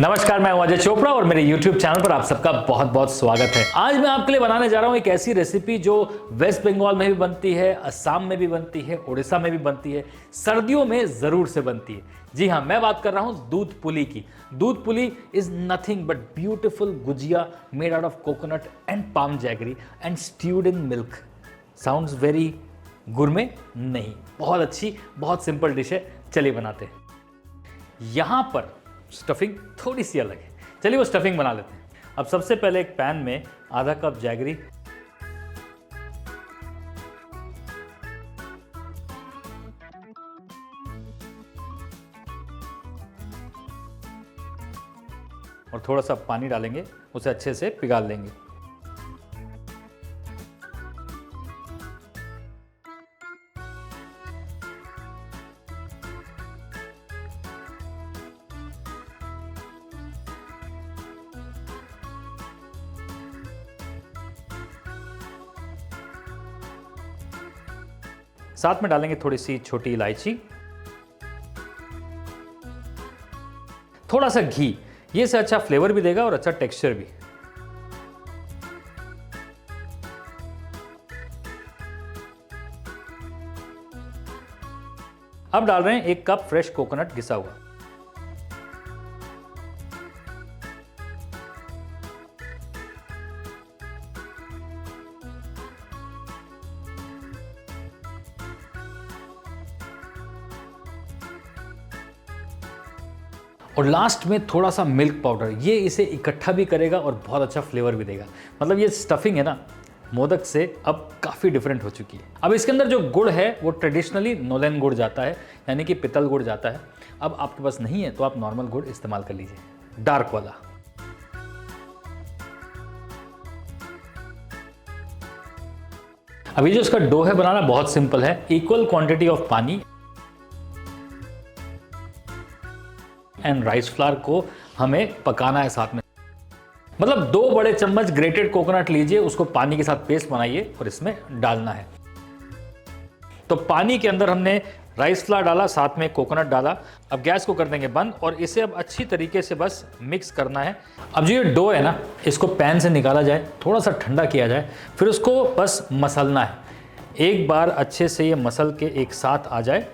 नमस्कार, मैं हूं अजय चोपड़ा और मेरे YouTube चैनल पर आप सबका बहुत बहुत स्वागत है। आज मैं आपके लिए बनाने जा रहा हूं एक ऐसी रेसिपी जो वेस्ट बंगाल में भी बनती है, असम में भी बनती है, उड़ीसा में भी बनती है, सर्दियों में जरूर से बनती है। जी हाँ, मैं बात कर रहा हूं दूध पुली की। Dudh puli is nothing but beautiful gujiya made out of coconut and palm jaggery and stewed in milk. Sounds very gourmet? नहीं, बहुत अच्छी, बहुत सिंपल डिश है। चलिए बनाते हैं। यहां पर स्टफिंग थोड़ी सी अलग है, चलिए वो स्टफिंग बना लेते हैं। अब सबसे पहले एक पैन में आधा कप जैगरी, और थोड़ा सा पानी डालेंगे, उसे अच्छे से पिघाल लेंगे। साथ में डालेंगे थोड़ी सी छोटी इलायची, थोड़ा सा घी। ये से अच्छा फ्लेवर भी देगा और अच्छा टेक्सचर भी। अब डाल रहे हैं 1 कप फ्रेश कोकोनट घिसा हुआ। और लास्ट में थोड़ा सा मिल्क पाउडर, ये इसे इकट्ठा भी करेगा और बहुत अच्छा फ्लेवर भी देगा। मतलब ये स्टफिंग है ना, मोदक से अब काफ़ी डिफरेंट हो चुकी है। अब इसके अंदर जो गुड़ है वो ट्रेडिशनली नोलेन गुड़ जाता है, यानी कि पितल गुड़ जाता है। अब आपके पास नहीं है तो आप नॉर्मल गुड़ इस्तेमाल कर लीजिए, डार्क वाला। अभी जो इसका डो है बनाना बहुत सिंपल है। इक्वल क्वांटिटी ऑफ पानी एंड राइस फ्लावर को हमें पकाना है साथ में। मतलब 2 बड़े चम्मच ग्रेटेड कोकोनट लीजिए, उसको पानी के साथ पेस्ट बनाइए और इसमें डालना है। तो पानी के अंदर हमने राइस फ्लावर डाला, साथ में कोकोनट डाला। अब गैस को कर देंगे बंद और इसे अब अच्छी तरीके से बस मिक्स करना है। अब जो ये डो है ना, इसको पैन से निकाला जाए, थोड़ा सा ठंडा किया जाए, फिर उसको बस मसलना है। एक बार अच्छे से ये मसल के एक साथ आ जाए,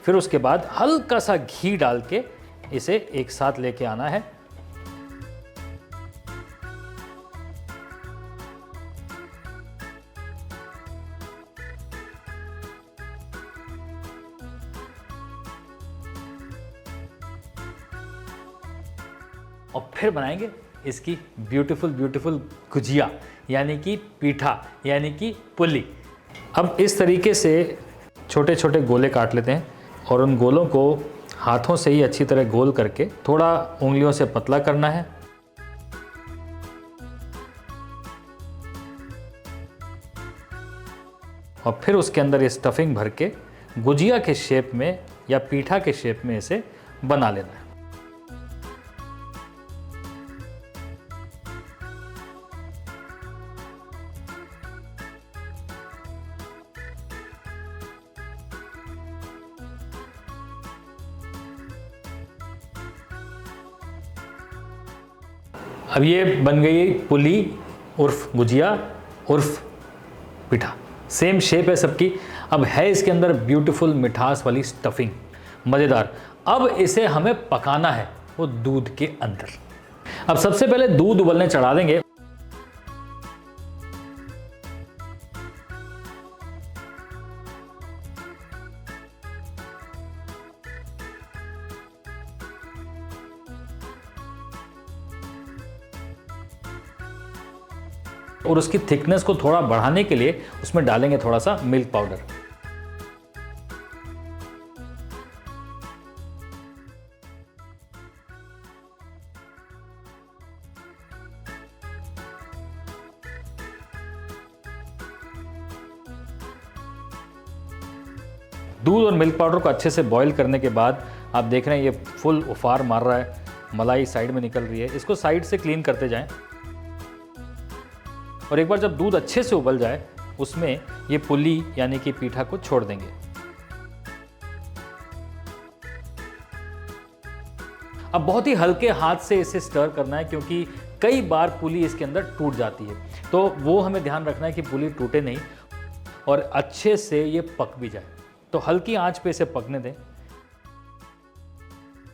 फिर उसके बाद हल्का सा घी डाल के इसे एक साथ लेके आना है। और फिर बनाएंगे इसकी ब्यूटीफुल गुजिया, यानी कि पीठा, यानी कि पुली। अब इस तरीके से छोटे छोटे गोले काट लेते हैं और उन गोलों को हाथों से ही अच्छी तरह गोल करके थोड़ा उंगलियों से पतला करना है। और फिर उसके अंदर ये स्टफिंग भर के गुजिया के शेप में या पीठा के शेप में इसे बना लेना है। अब ये बन गई पुली उर्फ गुजिया उर्फ पीठा। सेम शेप है सबकी। अब है इसके अंदर ब्यूटीफुल मिठास वाली स्टफिंग, मज़ेदार। अब इसे हमें पकाना है वो दूध के अंदर। अब सबसे पहले दूध उबलने चढ़ा देंगे। और उसकी थिकनेस को थोड़ा बढ़ाने के लिए उसमें डालेंगे थोड़ा सा मिल्क पाउडर। दूध और मिल्क पाउडर को अच्छे से बॉईल करने के बाद आप देख रहे हैं ये फुल उफार मार रहा है, मलाई साइड में निकल रही है। इसको साइड से क्लीन करते जाएं। और एक बार जब दूध अच्छे से उबल जाए उसमें ये पुली यानी कि पीठा को छोड़ देंगे। अब बहुत ही हल्के हाथ से इसे स्टर करना है क्योंकि कई बार पुली इसके अंदर टूट जाती है, तो वो हमें ध्यान रखना है कि पुली टूटे नहीं और अच्छे से ये पक भी जाए। तो हल्की आंच पे इसे पकने दें।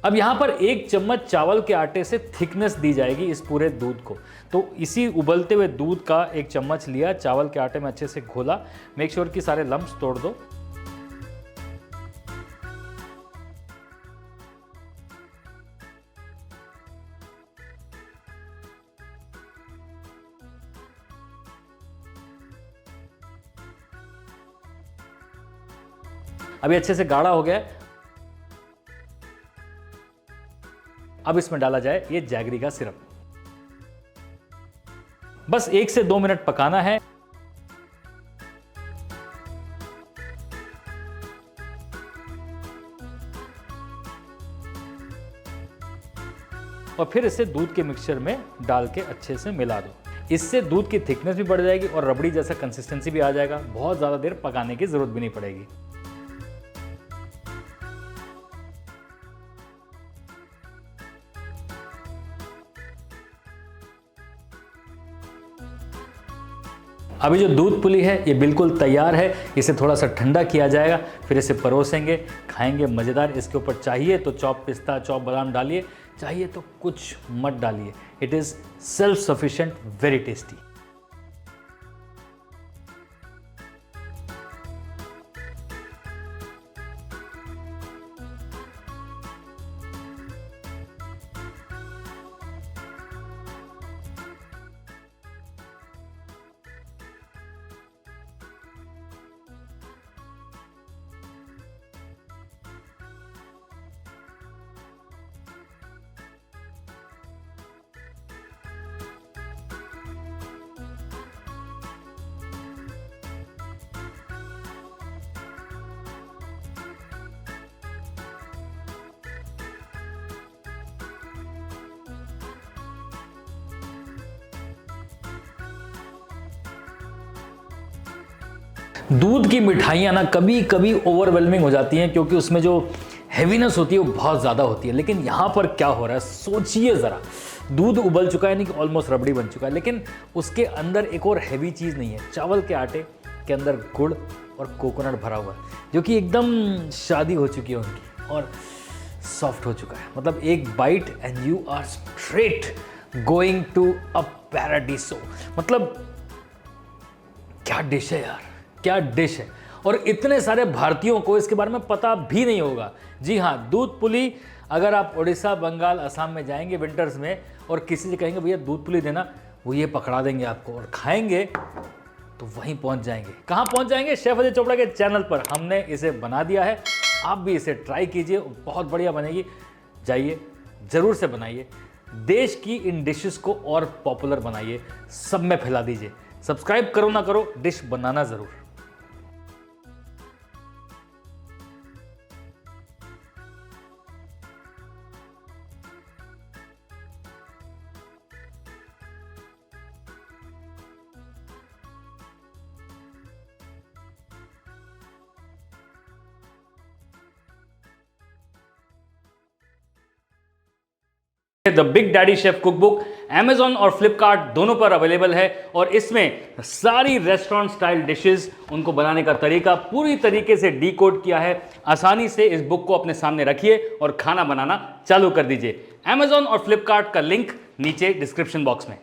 अब यहां पर 1 चम्मच चावल के आटे से थिकनेस दी जाएगी इस पूरे दूध को। तो इसी उबलते हुए दूध का 1 चम्मच लिया, चावल के आटे में अच्छे से घोला। मेक श्योर कि सारे लम्प्स तोड़ दो। अभी अच्छे से गाढ़ा हो गया। अब इसमें डाला जाए ये जैगरी का सिरप। बस 1 से 2 मिनट पकाना है। और फिर इसे दूध के मिक्सचर में डाल के अच्छे से मिला दो। इससे दूध की थिकनेस भी बढ़ जाएगी और रबड़ी जैसा कंसिस्टेंसी भी आ जाएगा। बहुत ज़्यादा देर पकाने की जरूरत भी नहीं पड़ेगी। अभी जो दूध पुली है ये बिल्कुल तैयार है। इसे थोड़ा सा ठंडा किया जाएगा, फिर इसे परोसेंगे, खाएंगे, मज़ेदार। इसके ऊपर चाहिए तो चॉप पिस्ता, चॉप बादाम डालिए, चाहिए तो कुछ मत डालिए। It is self sufficient, very tasty. दूध की मिठाइयाँ ना कभी कभी ओवरवेलमिंग हो जाती हैं क्योंकि उसमें जो हैवीनेस होती है वो बहुत ज़्यादा होती है। लेकिन यहाँ पर क्या हो रहा है, सोचिए ज़रा। दूध उबल चुका है, नहीं कि ऑलमोस्ट रबड़ी बन चुका है, लेकिन उसके अंदर एक और हैवी चीज़ नहीं है। चावल के आटे के अंदर गुड़ और कोकोनट भरा हुआ है, जो कि एकदम शादी हो चुकी है उनकी और सॉफ्ट हो चुका है। मतलब एक bite and you are straight going to a Paradiso. मतलब क्या डिश है यार, क्या डिश है। और इतने सारे भारतीयों को इसके बारे में पता भी नहीं होगा। जी हाँ, दूध पुली। अगर आप उड़ीसा, बंगाल, असम में जाएंगे विंटर्स में और किसी से कहेंगे भैया दूध पुली देना, वो ये पकड़ा देंगे आपको और खाएंगे तो वहीं पहुंच जाएंगे। कहाँ पहुंच जाएंगे? शेफ अजय चोपड़ा के चैनल पर हमने इसे बना दिया है। आप भी इसे ट्राई कीजिए, बहुत बढ़िया बनेगी। जाइए, ज़रूर से बनाइए। देश की इन डिशेस को और पॉपुलर बनाइए, सब में फैला दीजिए। सब्सक्राइब करो ना करो, डिश बनाना ज़रूर। The big daddy chef cookbook Amazon और Flipkart दोनों पर अवेलेबल है और इसमें सारी रेस्टोरेंट स्टाइल डिशेस, उनको बनाने का तरीका पूरी तरीके से डीकोड किया है। आसानी से इस बुक को अपने सामने रखिए और खाना बनाना चालू कर दीजिए। Amazon और Flipkart का लिंक नीचे डिस्क्रिप्शन बॉक्स में।